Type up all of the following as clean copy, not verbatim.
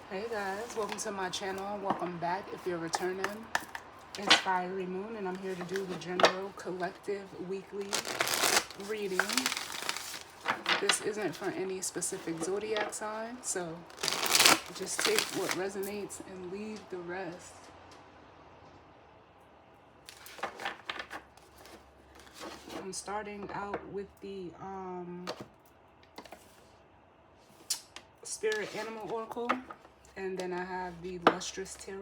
Hey guys, welcome to my channel. Welcome back if you're returning. It's Fiery Moon and I'm here to do the general collective weekly reading. This isn't for any specific zodiac sign, so just take what resonates and leave the rest. I'm starting out with the Spirit Animal Oracle, and then I have the Lustrous Tarot.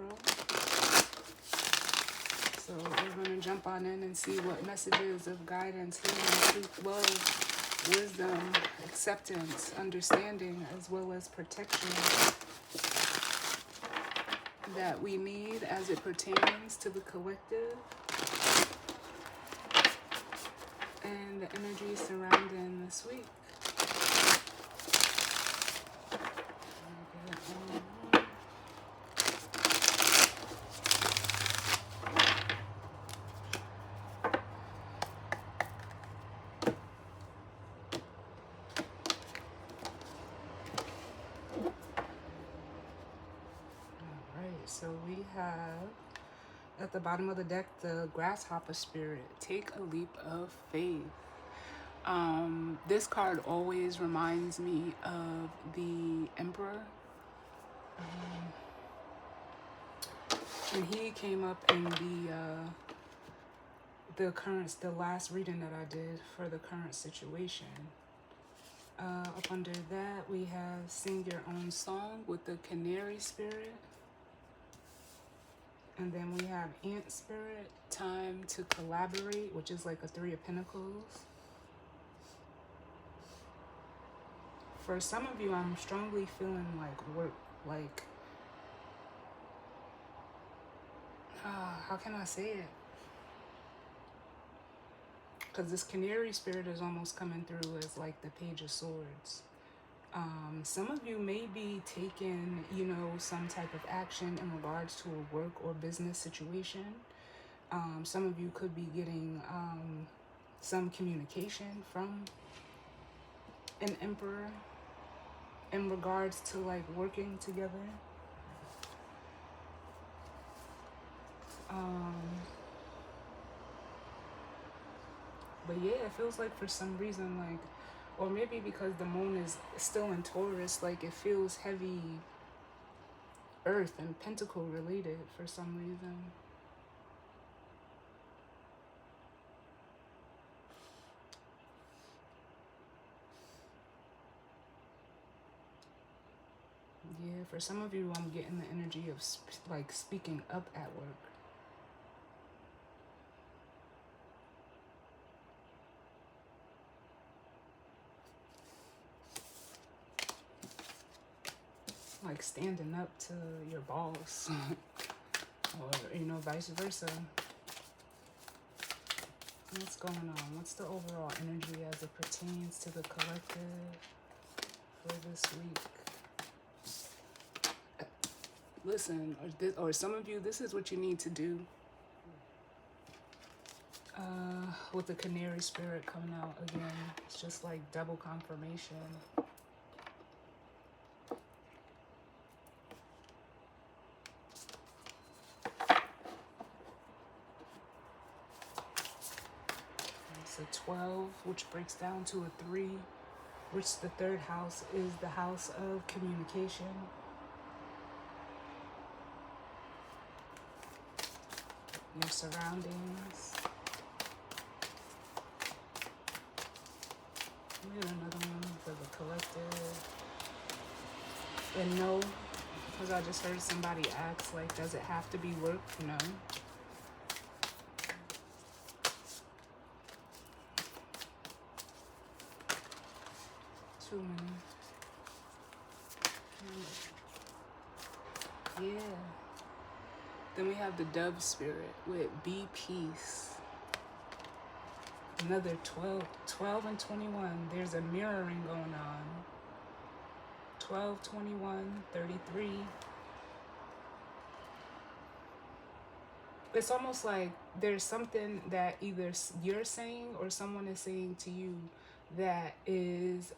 So we're going to jump on in and see what messages of guidance, healing, truth, love, wisdom, acceptance, understanding, as well as protection that we need as it pertains to the collective and the energy surrounding this week. So we have at the bottom of the deck the Grasshopper Spirit. Take a leap of faith. This card always reminds me of the Emperor. And he came up in the last reading that I did for the current situation. Up under that we have Sing Your Own Song with the Canary Spirit. And then we have Ant Spirit, Time to Collaborate, which is like a Three of Pentacles. For some of you, I'm strongly feeling like work, like, how can I say it? Because this Canary Spirit is almost coming through as like the Page of Swords. Some of you may be taking, some type of action in regards to a work or business situation. Some of you could be getting some communication from an Emperor in regards to like working together. But yeah, it feels like for some reason, like, or maybe because the moon is still in Taurus, like it feels heavy earth and pentacle related for some reason. Yeah, for some of you, I'm getting the energy of like speaking up at work. Like standing up to your boss or, vice versa. What's going on? What's the overall energy as it pertains to the collective for this week? Listen, or some of you, this is what you need to do. With the Canary Spirit coming out again, it's just like double confirmation. It's a 12, which breaks down to a 3, which the third house is the house of communication. Your surroundings. We had another one for the collective. And no, because I just heard somebody ask, like, does it have to be work? No. Too many. Yeah. Then we have the Dove Spirit with Be Peace. Another 12 and 21. There's a mirroring going on. 12, 21, 33. It's almost like there's something that either you're saying or someone is saying to you that is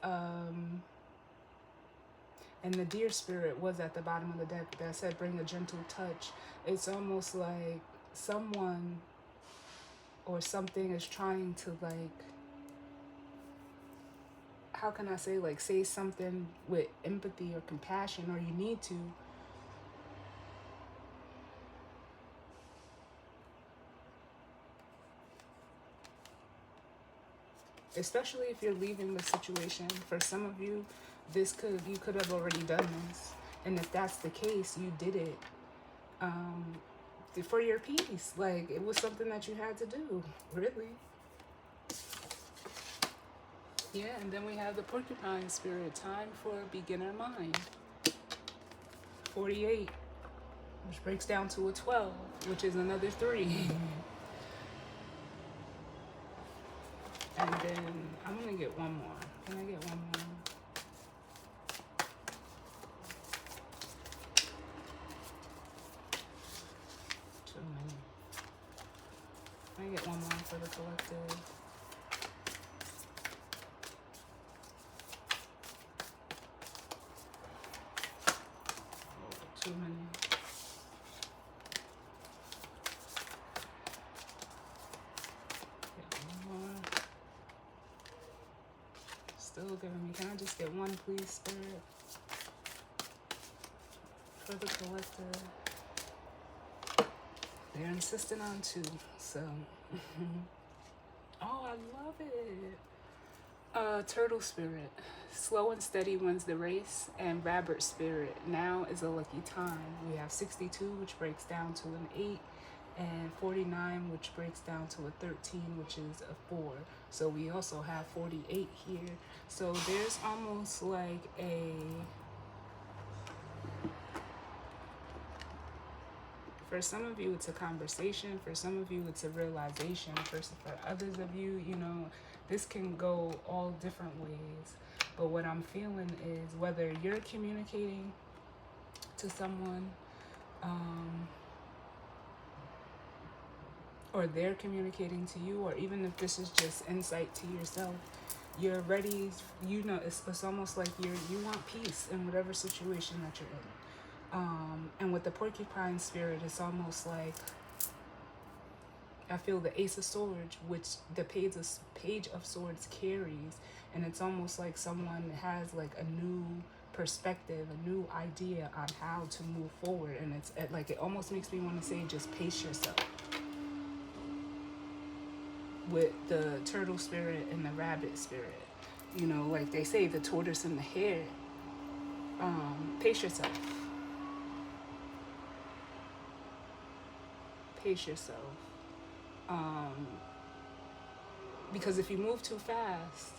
And the deer spirit was at the bottom of the deck that said bring a gentle touch. It's almost like someone or something is trying to, like, how can I say, like, say something with empathy or compassion, or you need to. Especially if you're leaving the situation. For some of you, you could have already done this. And if that's the case, you did it for your peace. Like, it was something that you had to do, really. Yeah, and then we have the porcupine spirit, time for a beginner mind. 48, which breaks down to a 12, which is another 3. And then I'm going to get one more. Can I get one more? Too many. Can I get one more for the collective? Oh, too many. Still giving me. Can I just get one, please, Spirit? For the collective. They're insisting on 2, so. Oh, I love it. Turtle spirit. Slow and steady wins the race. And rabbit spirit. Now is a lucky time. We have 62, which breaks down to an 8. And 49, which breaks down to a 13, which is a 4. So we also have 48 here. So there's almost like a... For some of you, it's a conversation. For some of you, it's a realization. For others of you, you know, this can go all different ways. But what I'm feeling is whether you're communicating to someone, or they're communicating to you, or even if this is just insight to yourself, you're ready. You know, it's almost like you want peace in whatever situation that you're in. And with the porcupine spirit, it's almost like I feel the Ace of Swords, which the Page of Swords carries, and it's almost like someone has like a new perspective, a new idea on how to move forward, and it's like it almost makes me want to say just pace yourself. With the turtle spirit and the rabbit spirit, you know, like they say, the tortoise and the hare. Pace yourself. Pace yourself. Because if you move too fast,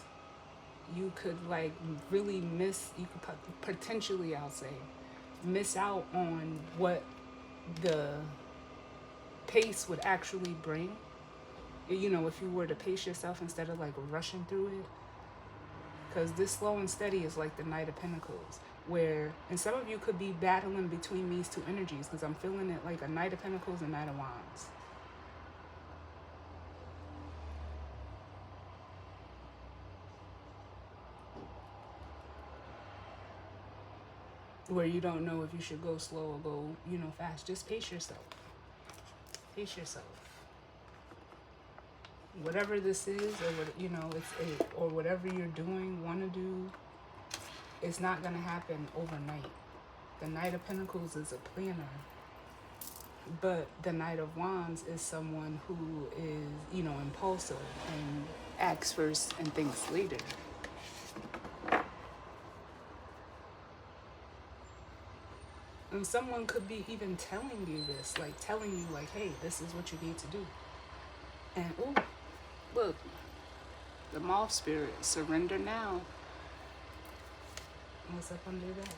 you could like really miss, you could potentially, I'll say, miss out on what the pace would actually bring. You know, if you were to pace yourself instead of like rushing through it. Because this slow and steady is like the Knight of Pentacles, where, and some of you could be battling between these two energies, because I'm feeling it like a Knight of Pentacles and Knight of Wands. Where you don't know if you should go slow or go, you know, fast. Just pace yourself. Pace yourself. Whatever this is, or what, you know, or whatever you're doing, want to do, it's not going to happen overnight. The Knight of Pentacles is a planner, but the Knight of Wands is someone who is, you know, impulsive and acts first and thinks later. And someone could be even telling you this, like telling you like, hey, this is what you need to do. And ooh, look, the moth spirit, surrender now. What's up under that?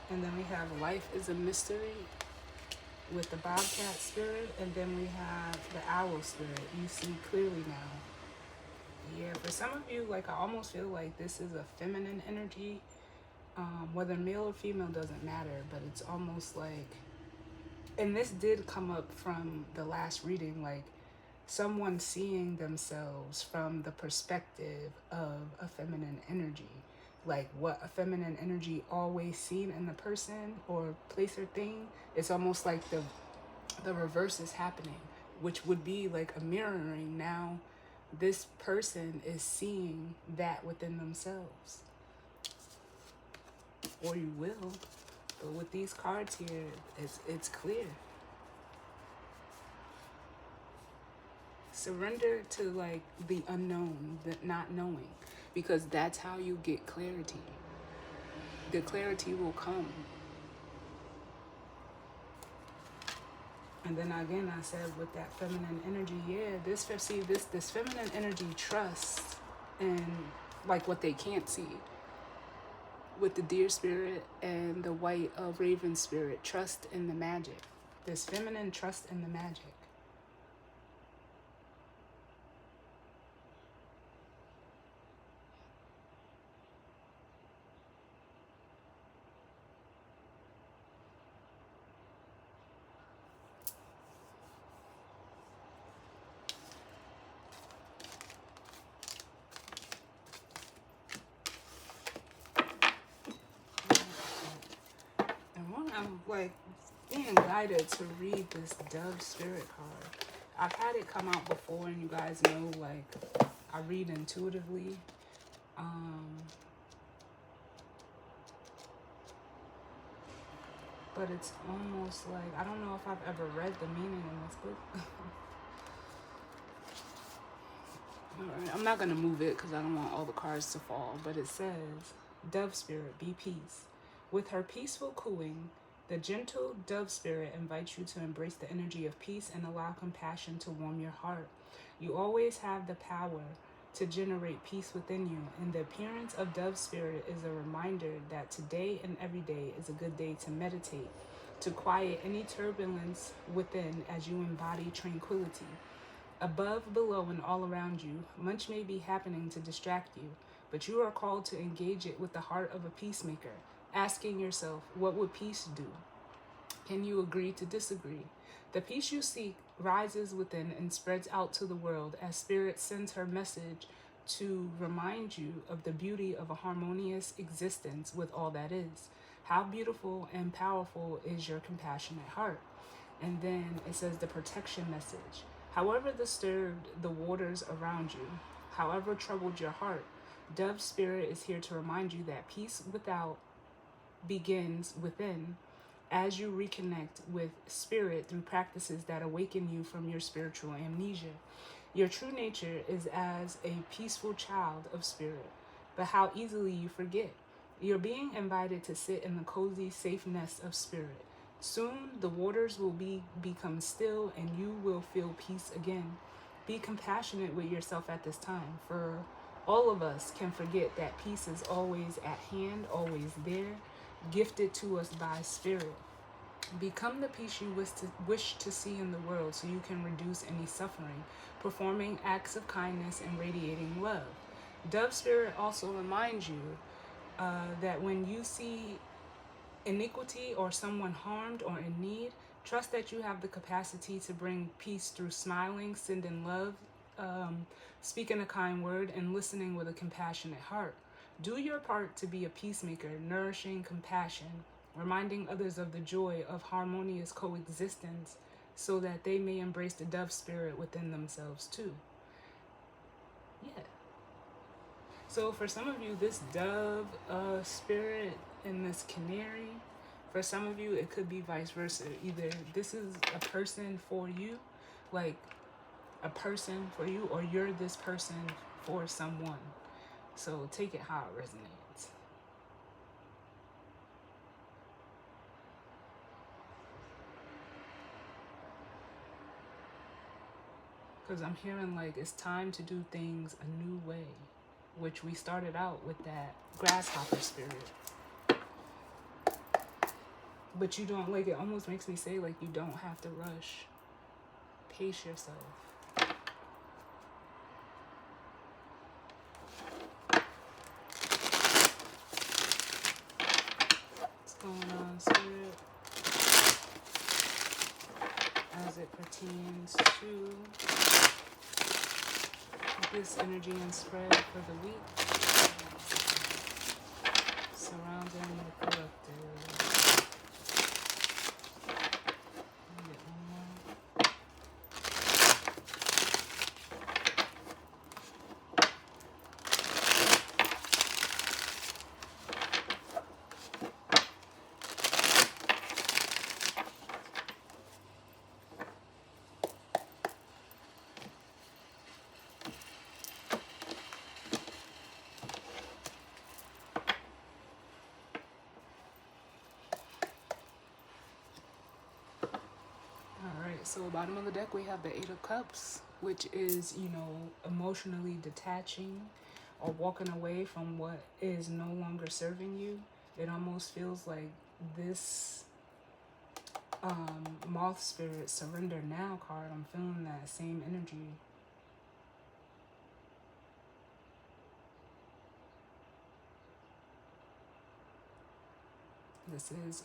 And then we have life is a mystery with the bobcat spirit. And then we have the owl spirit. You see clearly now. Yeah, for some of you, like I almost feel like this is a feminine energy. Whether male or female doesn't matter, but it's almost like, and this did come up from the last reading, like someone seeing themselves from the perspective of a feminine energy. like what a feminine energy always seen in the person or place or thing, it's almost like the reverse is happening, which would be like a mirroring. Now this person is seeing that within themselves, or you will. But with these cards here, it's clear. Surrender to like the unknown, the not knowing, because that's how you get clarity. The clarity will come. And then again, I said with that feminine energy, yeah, this feminine energy trusts in like what they can't see. With the deer spirit and the white raven spirit, trust in the magic. This feminine trust in the magic. I'm like being guided to read this Dove Spirit card. I've had it come out before, and you guys know, like, I read intuitively. But it's almost like, I don't know if I've ever read the meaning in this book. Alright, I'm not going to move it because I don't want all the cards to fall. But it says, Dove Spirit, be peace. With her peaceful cooing, the gentle Dove Spirit invites you to embrace the energy of peace and allow compassion to warm your heart. You always have the power to generate peace within you, and the appearance of Dove Spirit is a reminder that today and every day is a good day to meditate, to quiet any turbulence within as you embody tranquility. Above, below, and all around you, much may be happening to distract you, but you are called to engage it with the heart of a peacemaker, asking yourself, what would peace do? Can you agree to disagree? The peace you seek rises within and spreads out to the world as Spirit sends her message to remind you of the beauty of a harmonious existence with all that is. How beautiful and powerful is your compassionate heart? And then it says the protection message. However disturbed the waters around you, however troubled your heart, Dove Spirit is here to remind you that peace without begins within as you reconnect with Spirit through practices that awaken you from your spiritual amnesia. Your true nature is as a peaceful child of Spirit, but how easily you forget. You're being invited to sit in the cozy, safe nest of Spirit. Soon the waters will become still and you will feel peace again. Be compassionate with yourself at this time, for all of us can forget that peace is always at hand, always there, gifted to us by Spirit. Become the peace you wish to see in the world so you can reduce any suffering, performing acts of kindness and radiating love. Dove Spirit also reminds you that when you see iniquity or someone harmed or in need, trust that you have the capacity to bring peace through smiling, sending love, speaking a kind word, and listening with a compassionate heart. Do your part to be a peacemaker, nourishing compassion, reminding others of the joy of harmonious coexistence so that they may embrace the Dove Spirit within themselves too. Yeah. So for some of you, this Dove Spirit and this Canary, for some of you, it could be vice versa. Either this is a person for you, like a person for you, or you're this person for someone. So take it how it resonates. Because I'm hearing like it's time to do things a new way, which we started out with that grasshopper spirit. But you don't, like, it almost makes me say like you don't have to rush. Pace yourself. What's going on, Spirit? As it pertains to this energy and spread for the week. So bottom of the deck we have the Eight of Cups, which is, emotionally detaching or walking away from what is no longer serving you. It almost feels like this moth spirit surrender now card. I'm feeling that same energy. This is,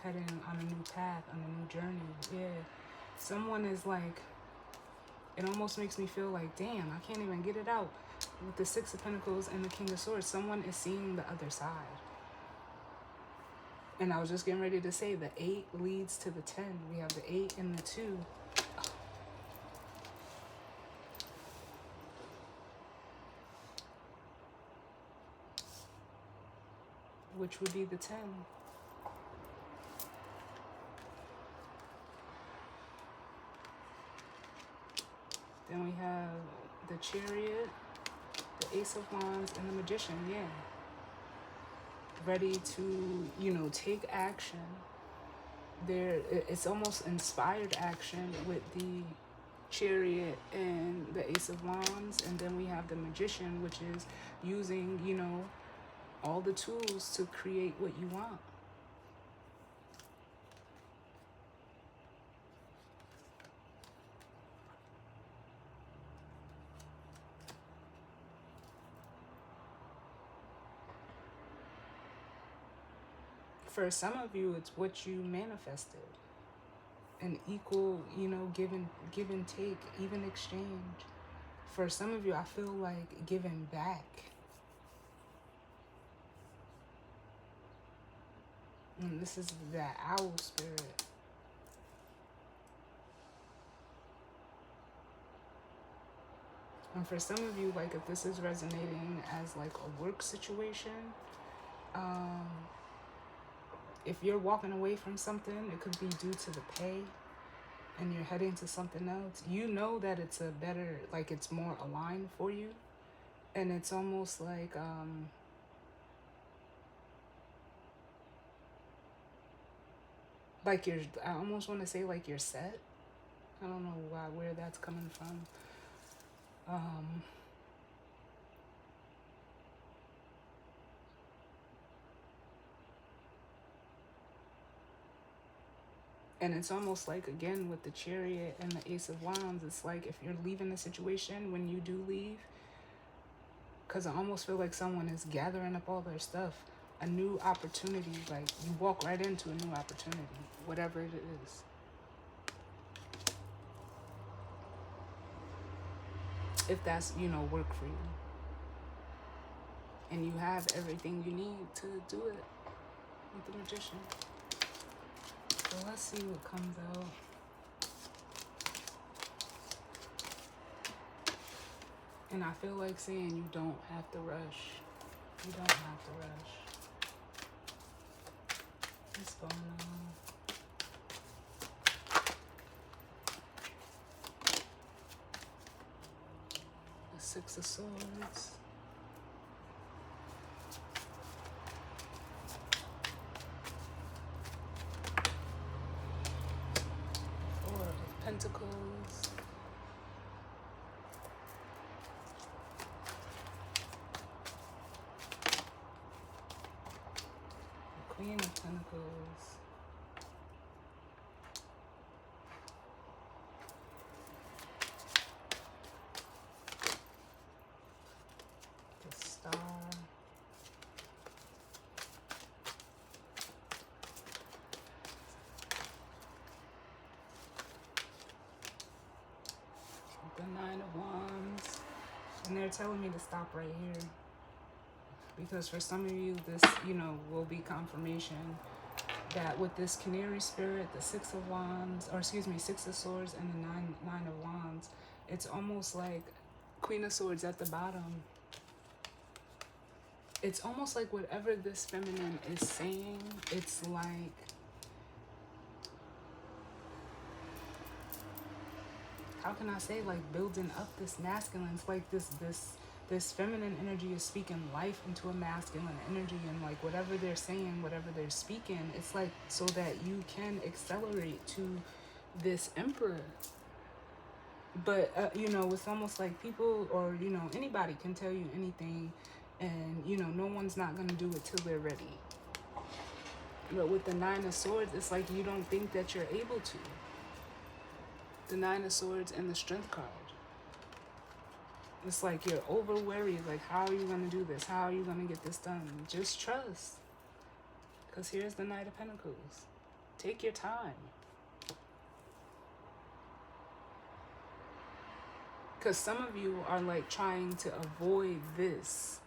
heading on a new path, on a new journey. Yeah. Someone is like, it almost makes me feel like, damn, I can't even get it out. With the Six of Pentacles and the King of Swords, someone is seeing the other side. And I was just getting ready to say the 8 leads to the 10. We have the 8 and the 2. Which would be the 10. Then we have the Chariot, the Ace of Wands, and the Magician. Yeah. Ready to, take action. It's almost inspired action with the Chariot and the Ace of Wands. And then we have the Magician, which is using, all the tools to create what you want. For some of you, it's what you manifested. An equal, give and take, even exchange. For some of you, I feel like giving back. And this is that owl spirit. And for some of you, like if this is resonating as like a work situation, if you're walking away from something, it could be due to the pay and you're heading to something else. You know that it's a better, like it's more aligned for you. And it's almost like, I almost want to say like you're set. I don't know where that's coming from. And it's almost like, again, with the Chariot and the Ace of Wands, it's like if you're leaving a situation, when you do leave, because I almost feel like someone is gathering up all their stuff, a new opportunity, like you walk right into a new opportunity, whatever it is. If that's, work for you. And you have everything you need to do it with the Magician. So let's see what comes out. And I feel like saying you don't have to rush. You don't have to rush. What's going on? The Six of Swords. Four of Pentacles. The Queen of Pentacles. The Star. The Nine of Wands. And they're telling me to stop right here. Because for some of you, this, will be confirmation that with this Canary spirit, the Six of Wands, or excuse me, Six of Swords and the Nine of Wands, it's almost like Queen of Swords at the bottom. It's almost like whatever this feminine is saying, it's like, how can I say, like building up this masculine. It's like this feminine energy is speaking life into a masculine energy, and like whatever they're saying, whatever they're speaking, it's like so that you can accelerate to this emperor. But you know, it's almost like people, or you know, anybody can tell you anything, and you know, no one's not gonna do it till they're ready. But with the Nine of Swords, it's like you don't think that you're able to. The Nine of Swords and the Strength card. It's like you're over worried, like how are you gonna do this? How are you gonna get this done? Just trust. Because here's the Knight of Pentacles. Take your time. Because some of you are like trying to avoid this.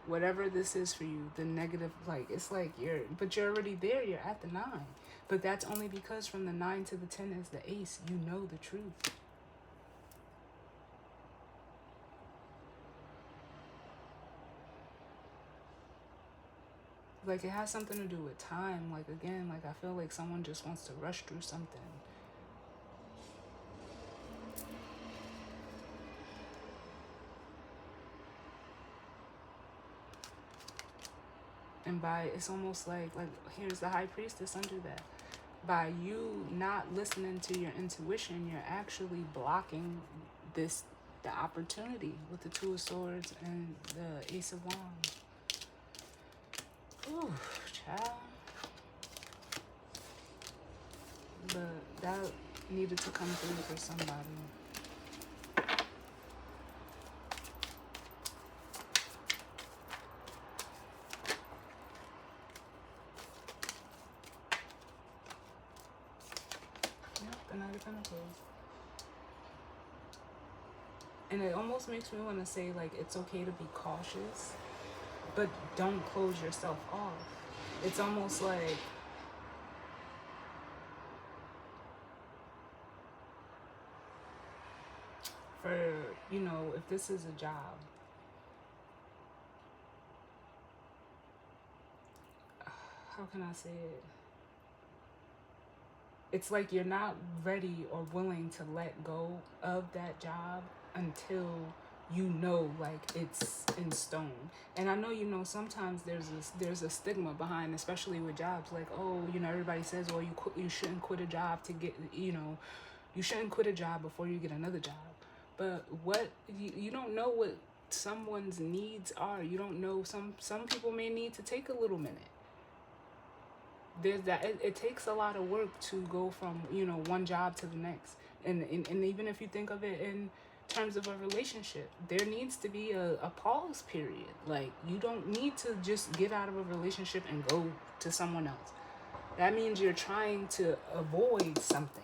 Whatever this is for you, the negative, like it's like but you're already there, you're at the 9. But that's only because from the 9 to the 10 is the Ace. You know the truth. Like it has something to do with time. Like again, like I feel like someone just wants to rush through something. And by, it's almost like here's the High Priestess under that. By you not listening to your intuition, you're actually blocking the opportunity with the Two of Swords and the Ace of Wands. Ooh, child. But that needed to come through for somebody. Yep, the Knight of Pentacles. And it almost makes me want to say, like, it's okay to be cautious, but don't close yourself off. It's almost like for, you know, if this is a job, how can I say it? It's like you're not ready or willing to let go of that job until you know, like, it's in stone. And I know, you know, sometimes there's a stigma behind, especially with jobs, like, oh, you know, everybody says, well, you shouldn't quit a job to get, you know, you shouldn't quit a job before you get another job. But what you don't know what someone's needs are. You don't know, some people may need to take a little minute. There's that it takes a lot of work to go from, you know, one job to the next. And even if you think of it in terms of a relationship, there needs to be a pause period. Like, you don't need to just get out of a relationship and go to someone else. That means you're trying to avoid something.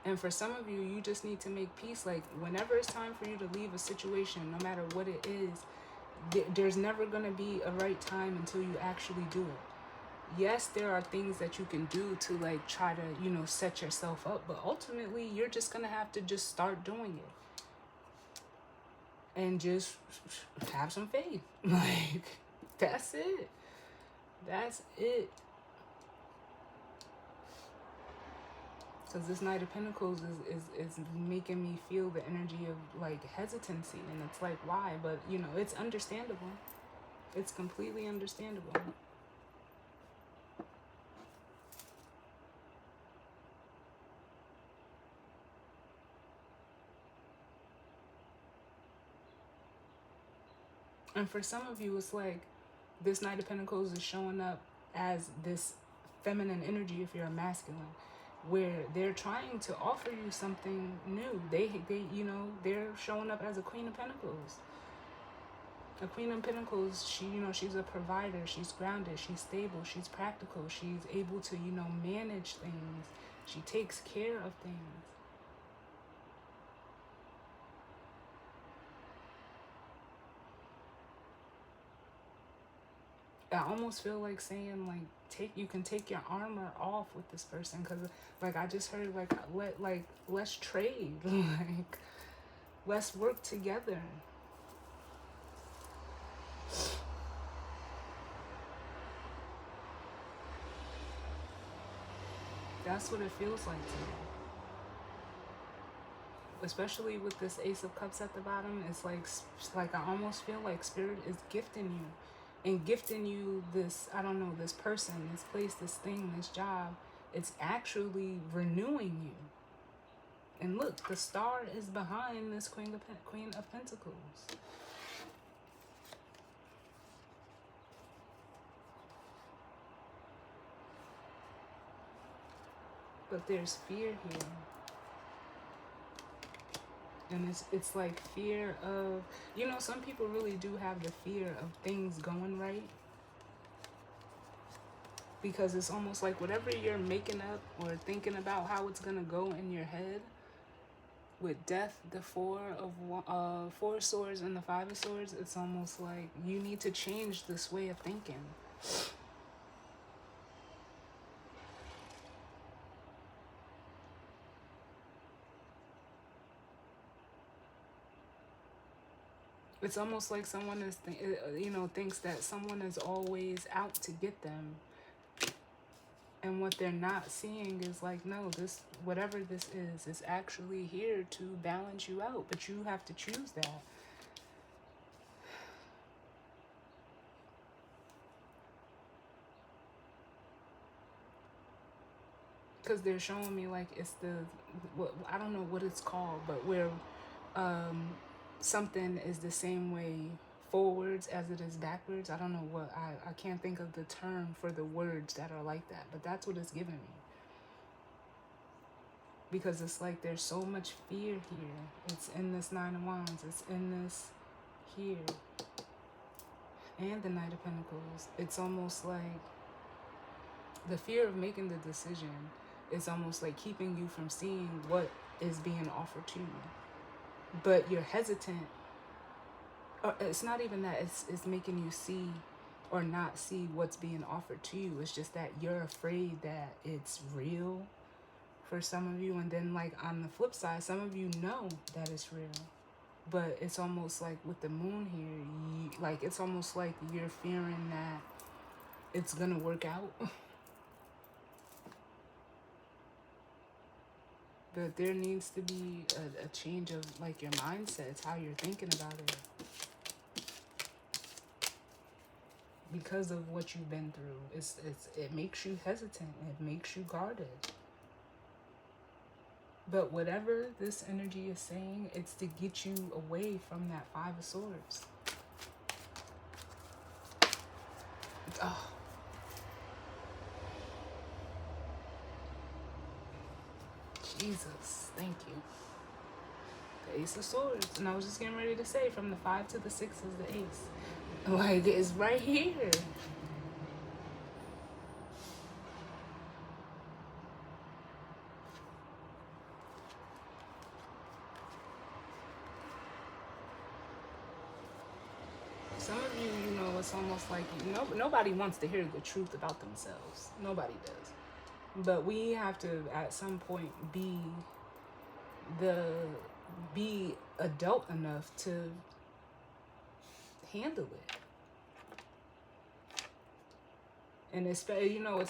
And for some of you, you just need to make peace. Like, whenever it's time for you to leave a situation, no matter what it is, there's never going to be a right time until you actually do it. Yes, there are things that you can do to, like, try to, you know, set yourself up. But ultimately, you're just going to have to just start doing it. And just have some faith. Like, that's it. That's it. Because this Knight of Pentacles is making me feel the energy of, like, hesitancy. And it's like, why? But, you know, it's understandable. It's completely understandable. And for some of you, it's like this Knight of Pentacles is showing up as this feminine energy if you're a masculine, where they're trying to offer you something new. They you know, they're showing up as a Queen of Pentacles. A Queen of Pentacles, she, you know, she's a provider. She's grounded. She's stable. She's practical. She's able to, you know, manage things. She takes care of things. I almost feel like saying, like, you can take your armor off with this person, because, like, I just heard, like, let's trade. Like, let's work together. That's what it feels like to me. Especially with this Ace of Cups at the bottom, it's like I almost feel like Spirit is gifting you and gifting you this, I don't know, this person, this place, this thing, this job. It's actually renewing you. And look, the star is behind this Queen of Pentacles. But there's fear here. And it's like fear of, you know, some people really do have the fear of things going right. Because it's almost like whatever you're making up or thinking about how it's going to go in your head, with death, the four of swords and the 5 of swords, it's almost like you need to change this way of thinking. It's almost like someone is, thinks that someone is always out to get them. And what they're not seeing is like, no, this, whatever this is actually here to balance you out. But you have to choose that. Because they're showing me like it's I don't know what it's called, but where something is the same way forwards as it is backwards. I don't know what, I can't think of the term for the words that are like that, but that's what it's giving me. Because it's like there's so much fear here. It's in this 9 of Wands. It's in this here. And the Knight of Pentacles. It's almost like the fear of making the decision is almost like keeping you from seeing what is being offered to you. But you're hesitant. It's not even that. It's making you see or not see what's being offered to you. It's just that you're afraid that it's real for some of you. And then like on the flip side, some of you know that it's real. But it's almost like with the moon here, it's almost like you're fearing that it's going to work out. But there needs to be a change of like your mindset. It's how you're thinking about it. Because of what you've been through, it makes you hesitant. It makes you guarded. But whatever this energy is saying, it's to get you away from that 5 of Swords. Oh. Jesus, thank you. The Ace of Swords. And I was just getting ready to say, from the 5 to the 6 is the Ace. Like, it's right here. Some of you, it's almost like nobody wants to hear the truth about themselves. Nobody does. But we have to, at some point, be adult enough to handle it. And it's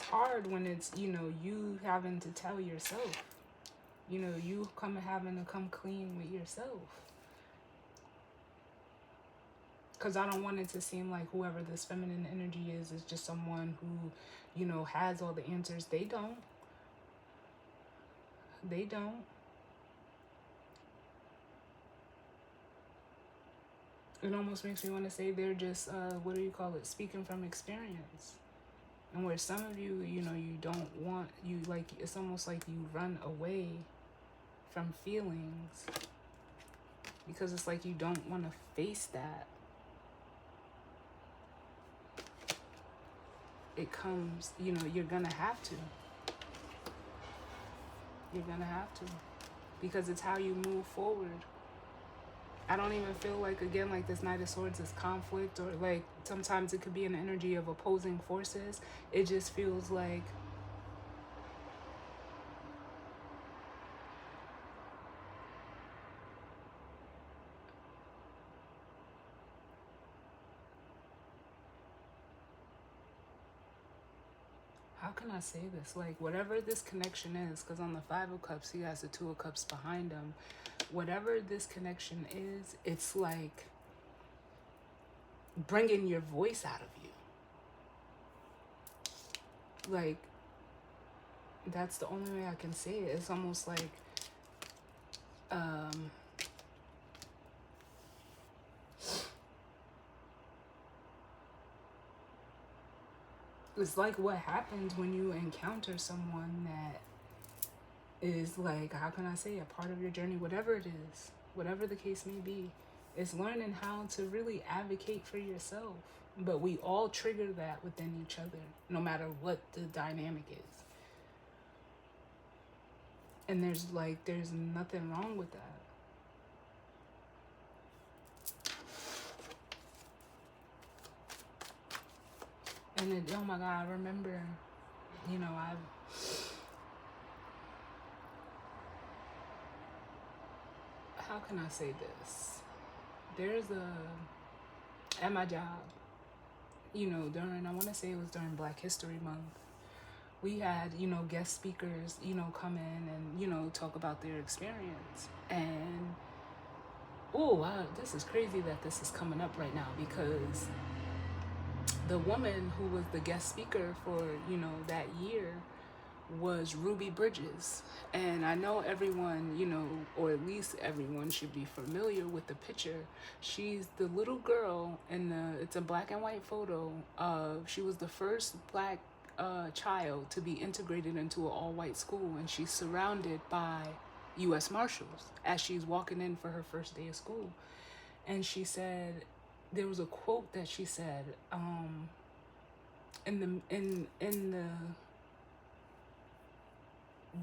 hard when it's, you having to tell yourself, you having to come clean with yourself. Because I don't want it to seem like whoever this feminine energy is just someone who, has all the answers. They don't. They don't. It almost makes me want to say they're just, speaking from experience. And where some of you, you don't want, it's almost like you run away from feelings. Because it's like you don't want to face that. It comes, you're going to have to. You're going to have to. Because it's how you move forward. I don't even feel like, again, like this Knight of Swords is conflict, or like sometimes it could be an energy of opposing forces. It just feels like how can I say this? Like, whatever this connection is, because on the 5 of Cups, he has the 2 of Cups behind him. Whatever this connection is, it's like bringing your voice out of you. Like, that's the only way I can say it. It's almost like, um, it's like what happens when you encounter someone that is like, how can I say, a part of your journey, whatever it is, whatever the case may be. It's learning how to really advocate for yourself. But we all trigger that within each other, no matter what the dynamic is. And there's nothing wrong with that. And it, oh my God, I remember, how can I say this? At my job, I want to say it was during Black History Month, we had, guest speakers, come in and, talk about their experience. And, oh, wow, this is crazy that this is coming up right now, because the woman who was the guest speaker for, that year was Ruby Bridges. And I know everyone, or at least everyone should be familiar with the picture. She's the little girl it's a black and white photo of, she was the first black child to be integrated into an all-white school, and she's surrounded by U.S. Marshals as she's walking in for her first day of school. And she said, there was a quote that she said, in the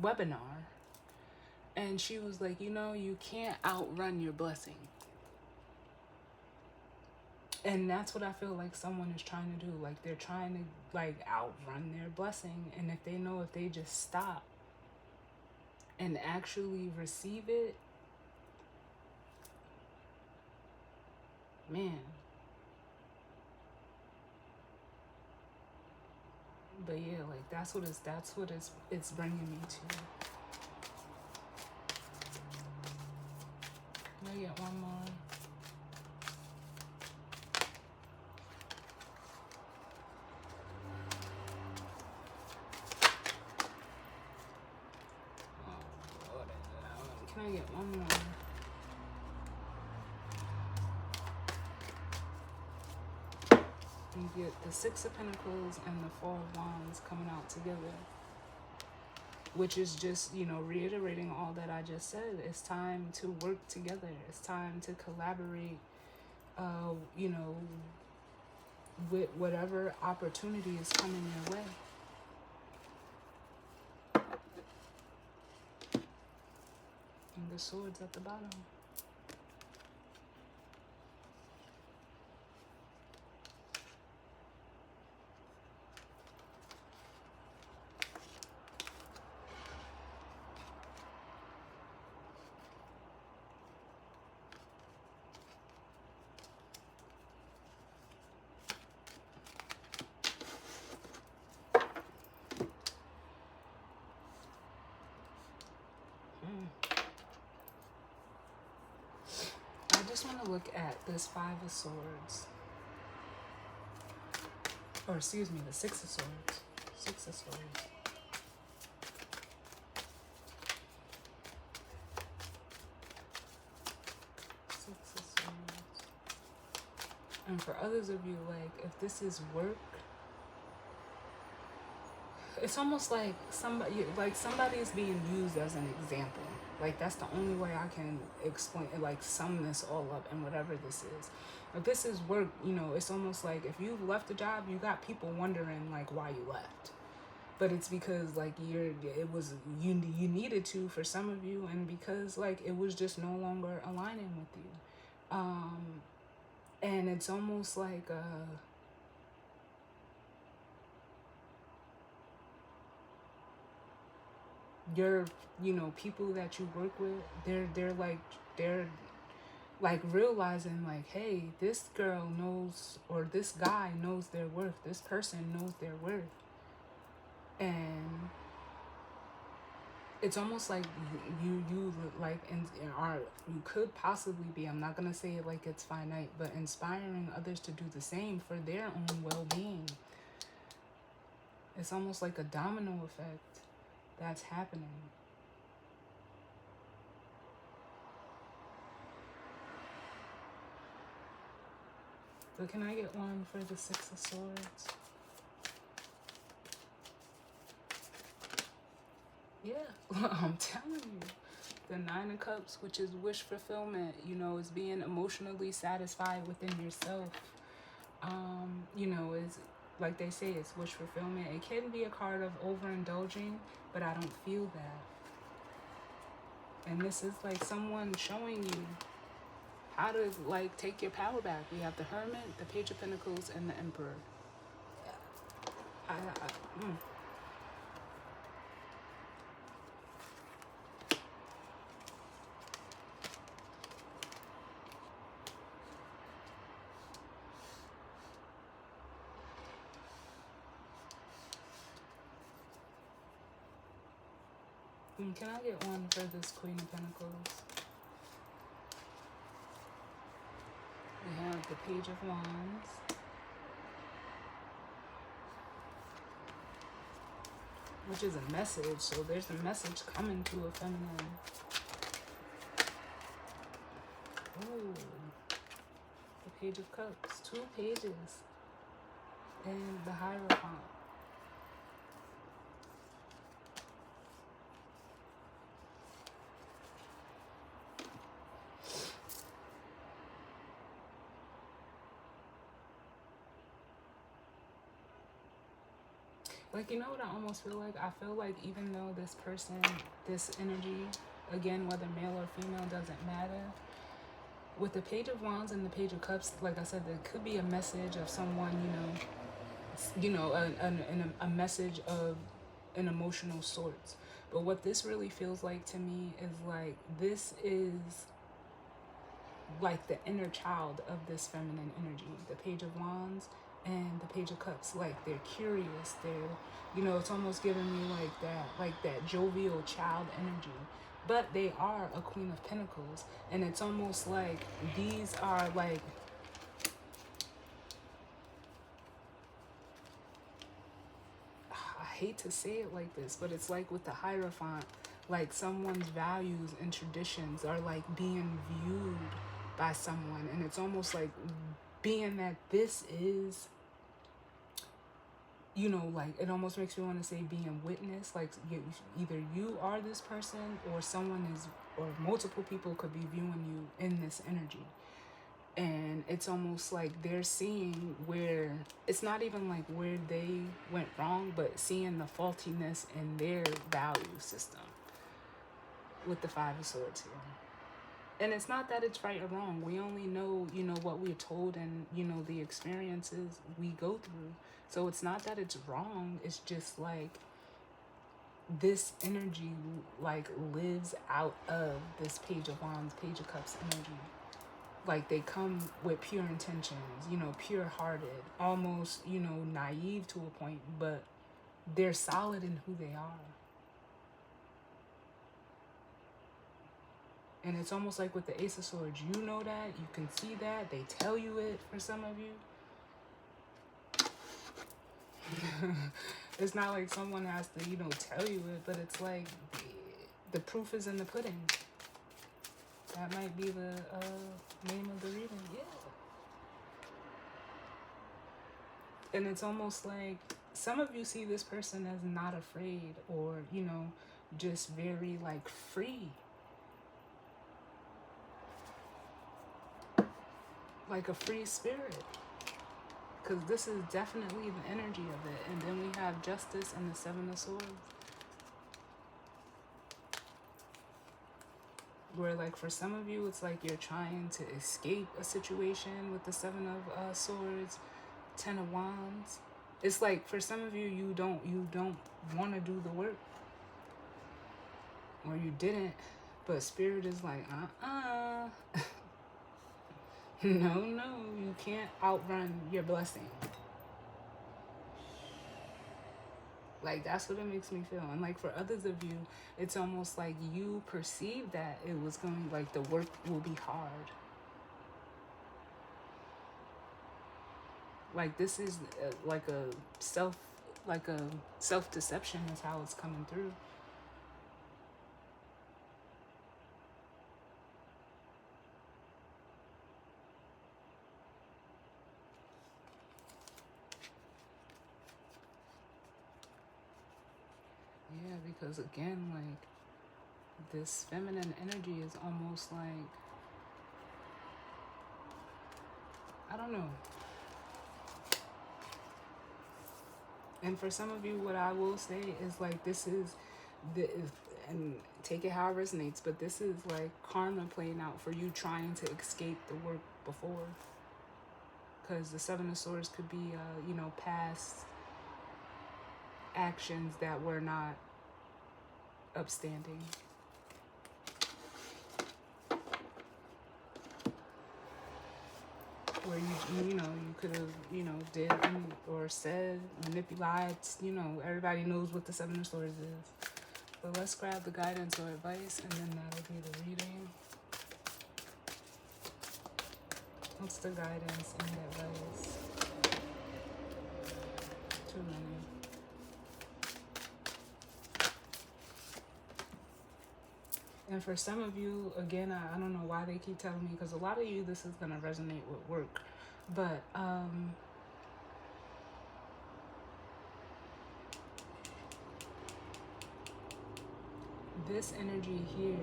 webinar, and she was like, you can't outrun your blessing. And that's what I feel like someone is trying to do. Like, they're trying to, like, outrun their blessing. And if they just stop and actually receive it, man. But yeah, like, that's what it's bringing me to. Can I get one more? Can I get one more? You get the Six of Pentacles and the Four of Wands coming out together, which is just, reiterating all that I just said. It's time to work together. It's time to collaborate, with whatever opportunity is coming your way. And the Swords at the bottom. I just want to look at this Five of Swords. Or excuse me, the Six of Swords. Six of Swords. Six of Swords. And for others of you, like, if this is work, it's almost like somebody's being used as an example. Like, that's the only way I can explain it, like, sum this all up and whatever this is. If this is work, it's almost like if you left a job, you got people wondering, like, why you left. But it's because, like, you needed to for some of you, and because, like, it was just no longer aligning with you. And it's almost like your people that you work with, they're like realizing, like, hey, this girl knows, or this guy knows their worth, this person knows their worth. And it's almost like you like in are you could possibly be, I'm not gonna say it like it's finite, but inspiring others to do the same for their own well-being. It's almost like a domino effect that's happening. But can I get one for the Six of Swords? Yeah, I'm telling you. The Nine of Cups, which is wish fulfillment, is being emotionally satisfied within yourself. Is like they say, it's wish fulfillment. It can be a card of overindulging, but I don't feel that. And this is like someone showing you how to like take your power back. We have the Hermit, the Page of Pentacles, and the Emperor. I, I, mm. Can I get one for this Queen of Pentacles? We have the Page of Wands. Which is a message, so there's a message coming to a feminine. Ooh. The Page of Cups. 2 pages. And the Hierophant. Like, you know what I almost feel like? I feel like even though this person, this energy, again, whether male or female, doesn't matter. With the Page of Wands and the Page of Cups, like I said, there could be a message of someone, a message of an emotional sorts. But what this really feels like to me is like, this is like the inner child of this feminine energy. The Page of Wands and the Page of Cups, like they're curious, they're, it's almost giving me like that jovial child energy. But they are a Queen of Pentacles, and it's almost like these are like, I hate to say it like this, but it's like with the Hierophant, like someone's values and traditions are like being viewed by someone, and it's almost like being that this is, like it almost makes me want to say being witnessed, like either you are this person or someone is, or multiple people could be viewing you in this energy. And it's almost like they're seeing where, it's not even like where they went wrong, but seeing the faultiness in their value system with the Five of Swords here. And it's not that it's right or wrong. We only know, what we're told and, the experiences we go through. So it's not that it's wrong. It's just like this energy like lives out of this Page of Wands, Page of Cups energy. Like they come with pure intentions, pure hearted, almost, naive to a point, but they're solid in who they are. And it's almost like with the Ace of Swords, you know that, you can see that, they tell you it for some of you. It's not like someone has to, tell you it, but it's like the proof is in the pudding. That might be the name of the reading, yeah. And it's almost like some of you see this person as not afraid or, just very like free. Like a free spirit. Because this is definitely the energy of it. And then we have Justice and the Seven of Swords. Where like for some of you, it's like you're trying to escape a situation with the Seven of Swords, Ten of Wands. It's like for some of you, you don't want to do the work. Or you didn't. But Spirit is like, no, you can't outrun your blessing. Like, that's what it makes me feel. And like for others of you, it's almost like you perceive that it was going, like the work will be hard. Like this is like a self, like a self-deception is how it's coming through. Yeah, because again, like this feminine energy is almost like, I don't know. And for some of you, what I will say is like this is the, and take it how it resonates, but this is like karma playing out for you trying to escape the work before. Because the Seven of Swords could be, you know, past actions that were not upstanding. Where you know, you could have, you know, did or said, manipulated, you know, everybody knows what the Seven of Swords is. But let's grab the guidance or advice, and then that'll be the reading. What's the guidance and advice? Too many. And for some of you, again, I don't know why they keep telling me, because a lot of you, this is going to resonate with work. But, this energy here,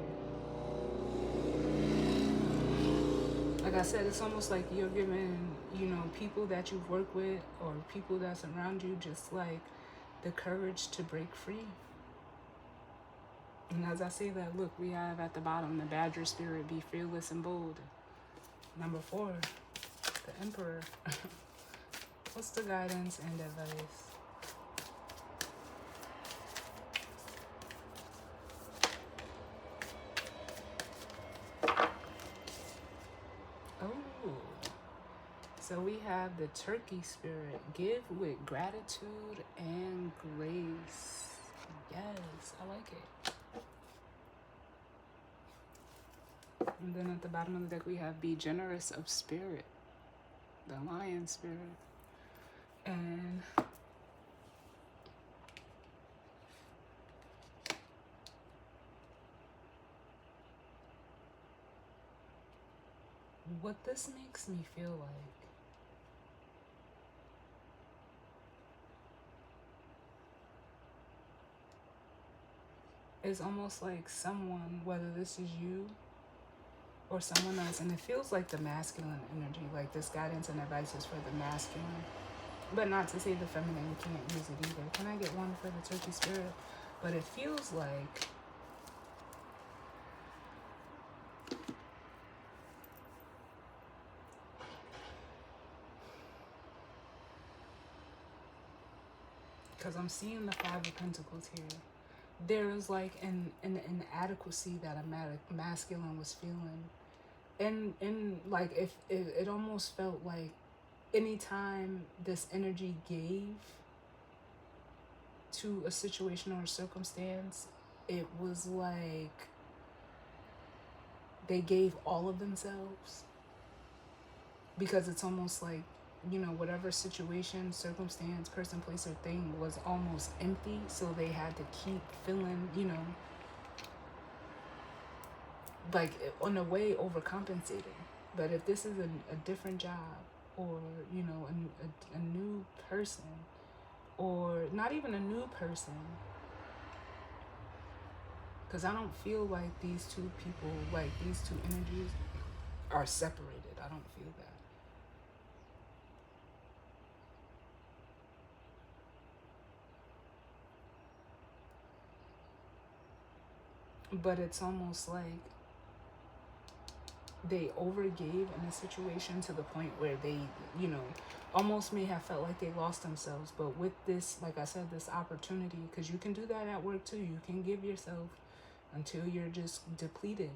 like I said, it's almost like you're giving, you know, people that you've worked with or people that's around you just like the courage to break free. And as I say that, look, we have at the bottom the Badger spirit, be fearless and bold. Number 4, the Emperor. What's the guidance and advice? Oh, so we have the Turkey spirit. Give with gratitude and grace. Yes, I like it. And then at the bottom of the deck we have be generous of spirit, the Lion spirit. And what this makes me feel like is almost like someone, whether this is you or someone else, and it feels like the masculine energy, like this guidance and advice is for the masculine, but not to say the feminine can't use it either. Can I get one for the Turkey spirit? But it feels like because I'm seeing the Five of Pentacles here. There is like an inadequacy that a masculine was feeling. And like if it almost felt like anytime this energy gave to a situation or a circumstance, it was like they gave all of themselves. Because it's almost like, you know, whatever situation, circumstance, person, place, or thing was almost empty, so they had to keep filling, you know, like on the way overcompensating. But if this is a different job, or, you know, a new person, or not even a new person, because I don't feel like these two people, like these two energies are separated. I don't feel that. But it's almost like they overgave in a situation to the point where they, you know, almost may have felt like they lost themselves. But with this, like I said, this opportunity, because you can do that at work too. You can give yourself until you're just depleted.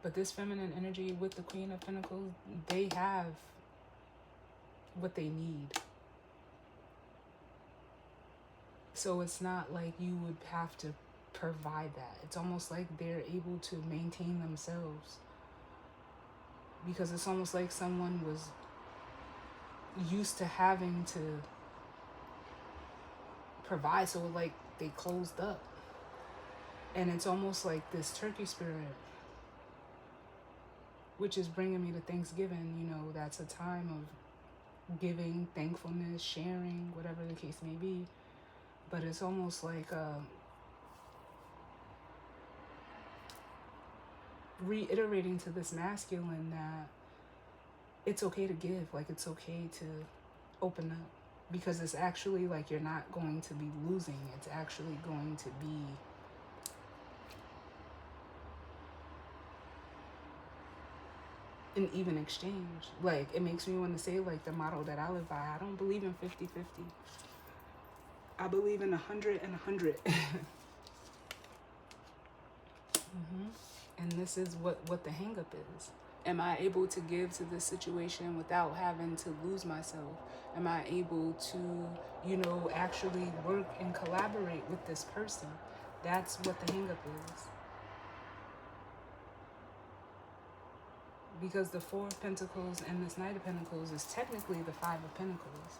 But this feminine energy with the Queen of Pentacles, they have what they need. So it's not like you would have to provide that. It's almost like they're able to maintain themselves, because it's almost like someone was used to having to provide, so like they closed up. And it's almost like this turkey spirit, which is bringing me to Thanksgiving. You know, that's a time of giving, thankfulness, sharing, whatever the case may be. But it's almost like reiterating to this masculine that it's okay to give, like it's okay to open up, because it's actually like you're not going to be losing. It's actually going to be an even exchange. Like, it makes me want to say, like, the motto that I live by, I don't believe in 50-50. I believe in 100 and 100. And this is what the hang up is. Am I able to give to this situation without having to lose myself? Am I able to, you know, actually work and collaborate with this person? That's what the hang up is. Because the Four of Pentacles and this Knight of Pentacles is technically the Five of Pentacles,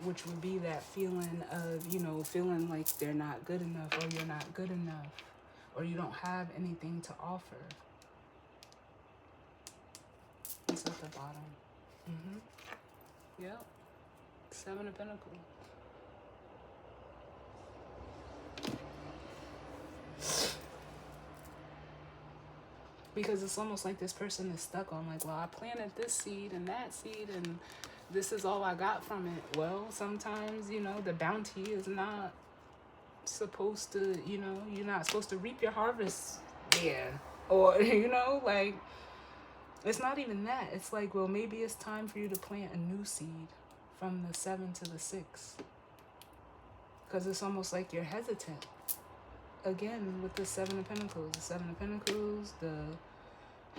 which would be that feeling of, you know, feeling like they're not good enough, or you're not good enough, or you don't have anything to offer. It's at the bottom. Yep. Seven of Pentacles. Because it's almost like this person is stuck on, like, well, I planted this seed and that seed, and this is all I got from it. Well, sometimes, you know, the bounty is not supposed to, you know, you're not supposed to reap your harvest there. Or, you know, like, it's not even that. It's like, well, maybe it's time for you to plant a new seed from the 7 to the 6. Because it's almost like you're hesitant. Again, with the Seven of Pentacles. The Seven of Pentacles, the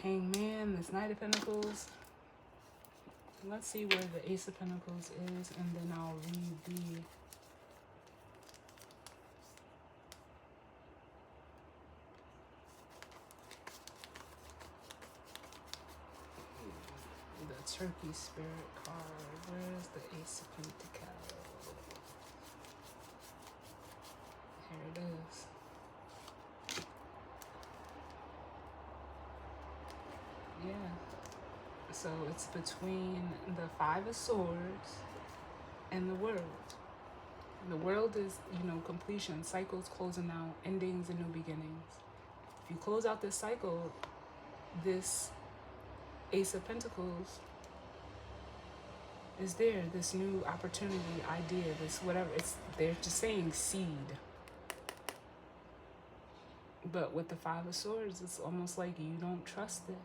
Hangman, this Knight of Pentacles. Let's see where the Ace of Pentacles is, and then I'll read the... Turkey Spirit card. Where's the Ace of Pentacles? Here it is. Yeah. So it's between the Five of Swords and the World. The World is, you know, completion, cycles closing out, endings and new beginnings. If you close out this cycle, this Ace of Pentacles is there, this new opportunity, idea, this whatever. They're just saying seed. But with the Five of Swords, it's almost like you don't trust it.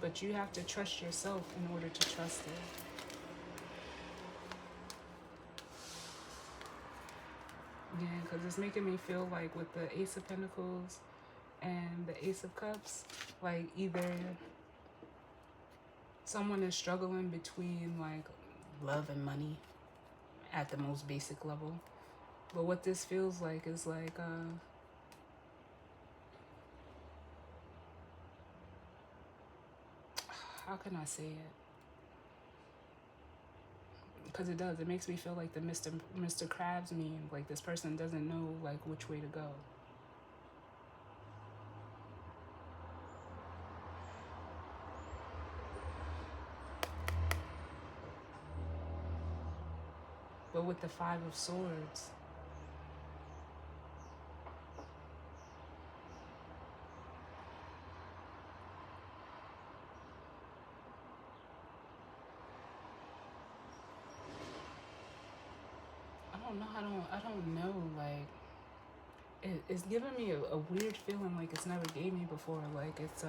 But you have to trust yourself in order to trust it. Yeah, because it's making me feel like with the Ace of Pentacles and the Ace of Cups, like either someone is struggling between like love and money at the most basic level. But what this feels like is like how can I say it? Because it does. It makes me feel like the Mr. Krabs meme. Like this person doesn't know like which way to go. But with the Five of Swords, I don't know, like, it's giving me a weird feeling like it's never gave me before, like it's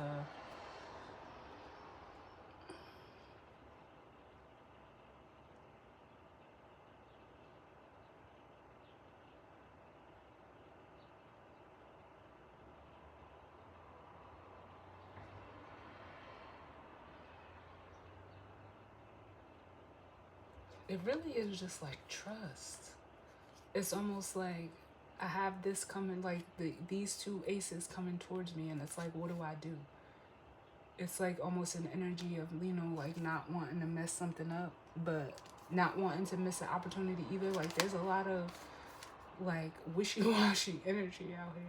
it really is just like trust. It's almost like I have this coming, like these two aces coming towards me, and it's like, what do I do? It's like almost an energy of, you know, like not wanting to mess something up, but not wanting to miss an opportunity either. Like there's a lot of like wishy-washy energy out here.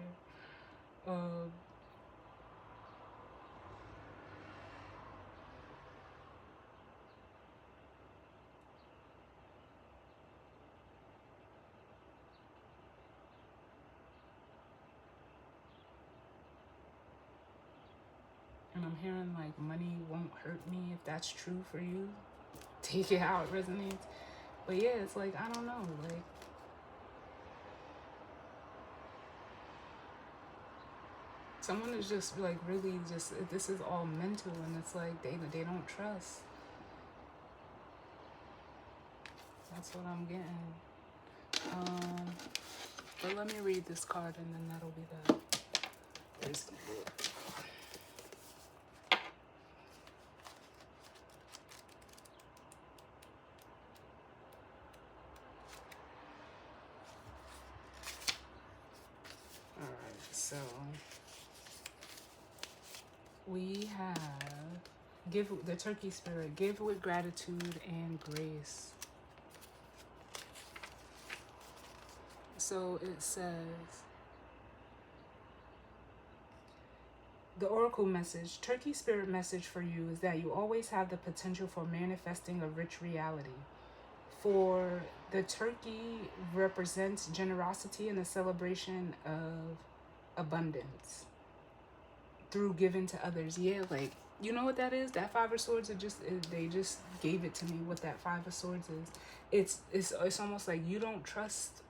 And I'm hearing like money won't hurt me. If that's true for you, take it how it resonates. But yeah, it's like, I don't know, like someone is just like really just, this is all mental, and it's like they don't trust. That's what I'm getting. But let me read this card, and then that'll be the, there's the book. Alright, so we have give the turkey spirit, give with gratitude and grace. So it says, the oracle message, turkey spirit message for you is that you always have the potential for manifesting a rich reality. For the turkey represents generosity and the celebration of abundance through giving to others. Yeah, like, you know what that is? That Five of Swords, they just gave it to me what that Five of Swords is. It's almost like you don't trust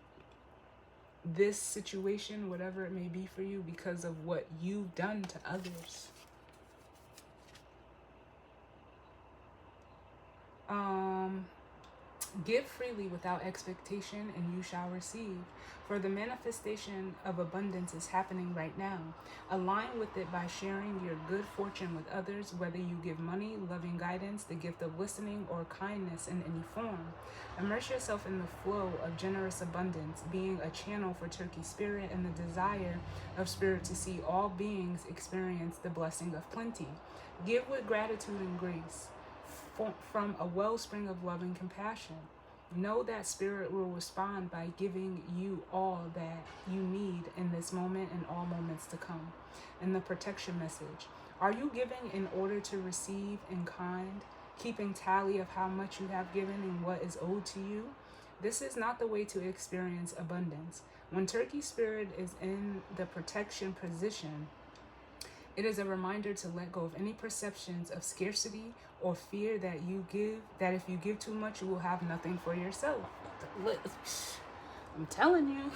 this situation, whatever it may be for you, because of what you've done to others. Give freely without expectation, and you shall receive. For the manifestation of abundance is happening right now. Align with it by sharing your good fortune with others, whether you give money, loving guidance, the gift of listening, or kindness in any form. Immerse yourself in the flow of generous abundance, being a channel for turkey spirit and the desire of spirit to see all beings experience the blessing of plenty. Give with gratitude and grace from a wellspring of love and compassion. Know that spirit will respond by giving you all that you need in this moment and all moments to come. And the protection message, are you giving in order to receive in kind, keeping tally of how much you have given and what is owed to you? This is not the way to experience abundance. When turkey spirit is in the protection position, it is a reminder to let go of any perceptions of scarcity or fear that if you give too much, you will have nothing for yourself. I'm telling you.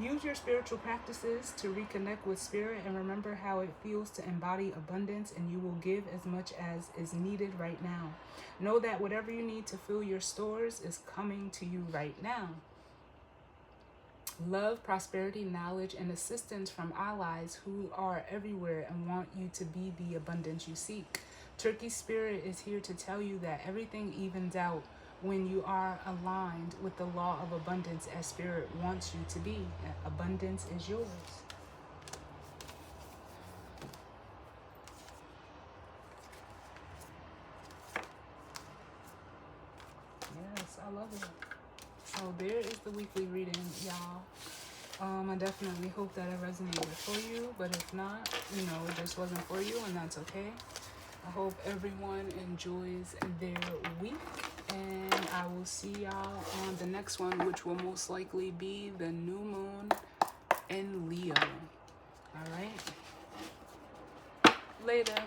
Use your spiritual practices to reconnect with spirit and remember how it feels to embody abundance, and you will give as much as is needed right now. Know that whatever you need to fill your stores is coming to you right now. Love, prosperity, knowledge, and assistance from allies who are everywhere and want you to be the abundance you seek. Turkey spirit is here to tell you that everything evens out when you are aligned with the law of abundance as spirit wants you to be. Abundance is yours. Yes, I love it. So there is the weekly reading, y'all. I definitely hope that it resonated for you, but if not, you know, it just wasn't for you, and that's okay. I hope everyone enjoys their week, and I will see y'all on the next one, which will most likely be the new moon in Leo. All right? Later.